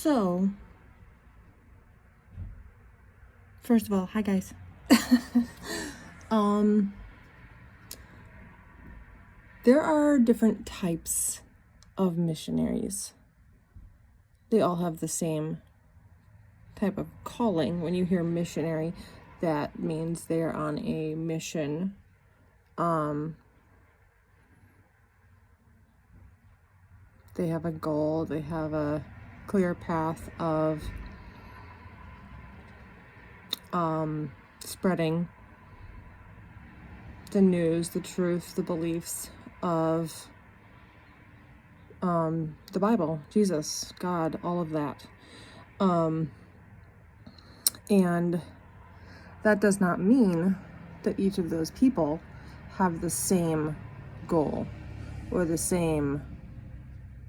So, first of all, hi guys. There are different types of missionaries. They all have the same type of calling. When you hear missionary, that means they're on a mission. They have a goal, they have a clear path of spreading the news, the truth, the beliefs of the Bible, Jesus, God, all of that. And that does not mean that each of those people have the same goal or the same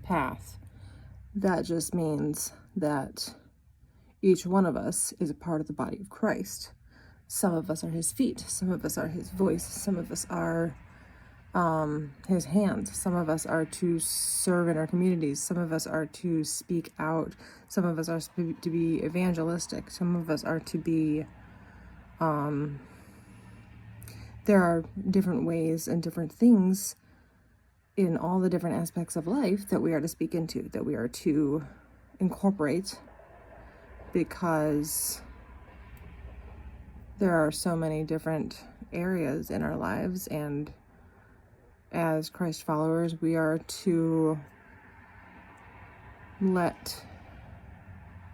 path. That just means that each one of us is a part of the body of Christ. Some of us are his feet, some of us are his voice, some of us are his hands, some of us are to serve in our communities, some of us are to speak out, some of us are to be evangelistic, some of us are to be there are different ways and different things in all the different aspects of life that we are to speak into, that we are to incorporate, because there are so many different areas in our lives, and as Christ followers, we are to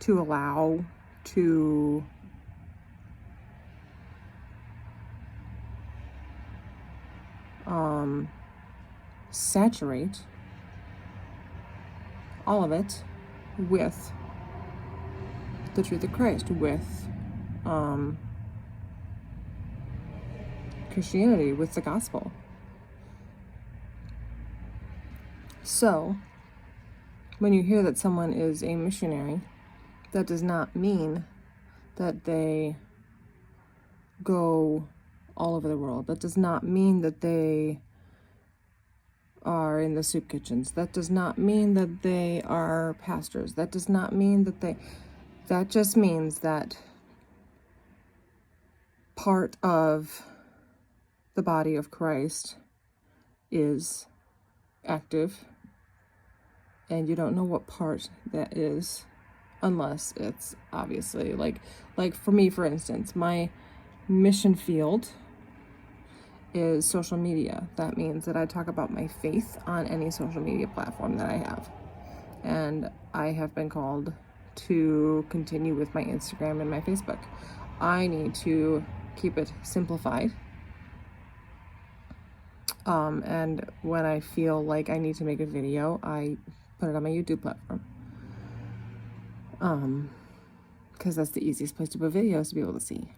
allow, to saturate all of it with the truth of Christ, with Christianity, with the gospel. So, when you hear that someone is a missionary, that does not mean that they go all over the world. That does not mean that they are in the soup kitchens. That does not mean that they are pastors. That does not mean that just means that part of the body of Christ is active, and you don't know what part that is unless it's obviously like for me, for instance, my mission field is social media. That means that I talk about my faith on any social media platform that I have. And I have been called to continue with my Instagram and my Facebook. I need to keep it simplified. And when I feel like I need to make a video, I put it on my YouTube platform. Because that's the easiest place to put videos to be able to see.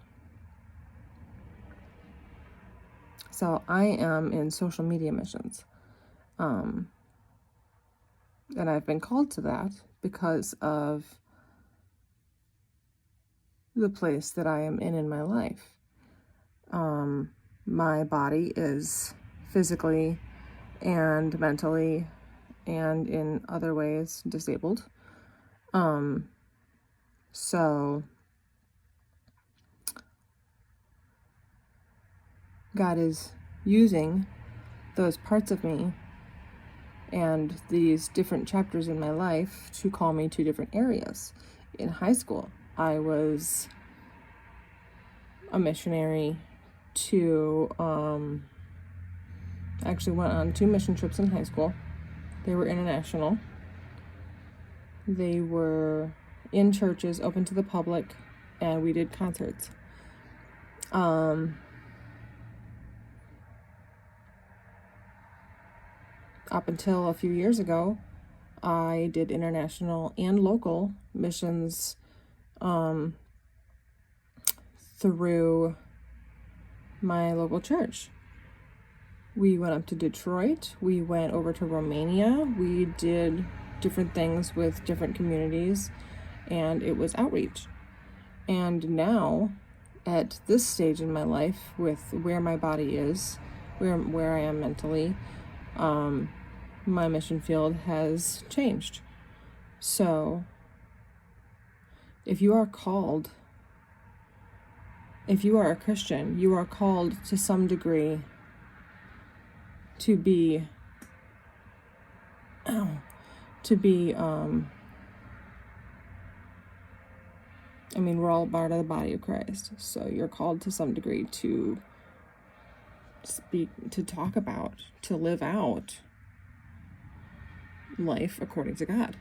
So I am in social media missions. And I've been called to that because of the place that I am in my life. My body is physically and mentally and in other ways disabled. So God is using those parts of me and these different chapters in my life to call me to different areas. In high school, I was a missionary to, actually went on 2 mission trips in high school. They were international. They were in churches, open to the public, and we did concerts. Up until a few years ago, I did international and local missions through my local church. We went up to Detroit, we went over to Romania, we did different things with different communities, and it was outreach. And now, at this stage in my life, with where my body is, where I am mentally, my mission field has changed. So If you are called, if you are a Christian, you are called to some degree to be, we're all part of the body of Christ. So you're called to some degree to speak, to talk about, to live out life according to God.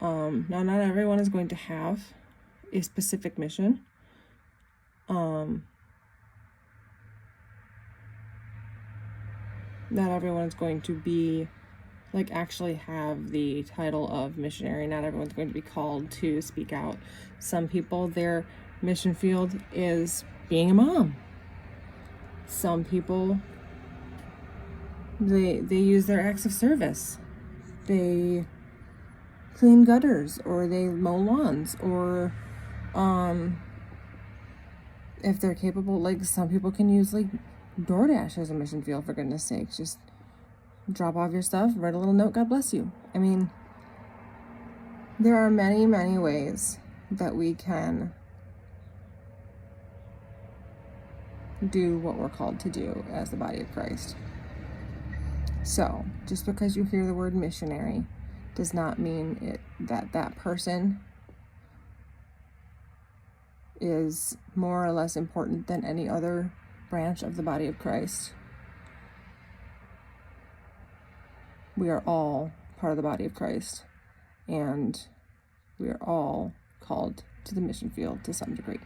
Now, not everyone is going to have a specific mission. Not everyone is going to be, actually have the title of missionary. Not everyone's going to be called to speak out. Some people, their mission field is being a mom. Some people, they use their acts of service. They clean gutters, or they mow lawns, or if they're capable, some people can use DoorDash as a mission field, for goodness sakes. Just drop off your stuff, write a little note, God bless you. There are many, many ways that we can do what we're called to do as the body of Christ. So, just because you hear the word missionary does not mean that person is more or less important than any other branch of the body of Christ. We are all part of the body of Christ, and we are all called to the mission field to some degree.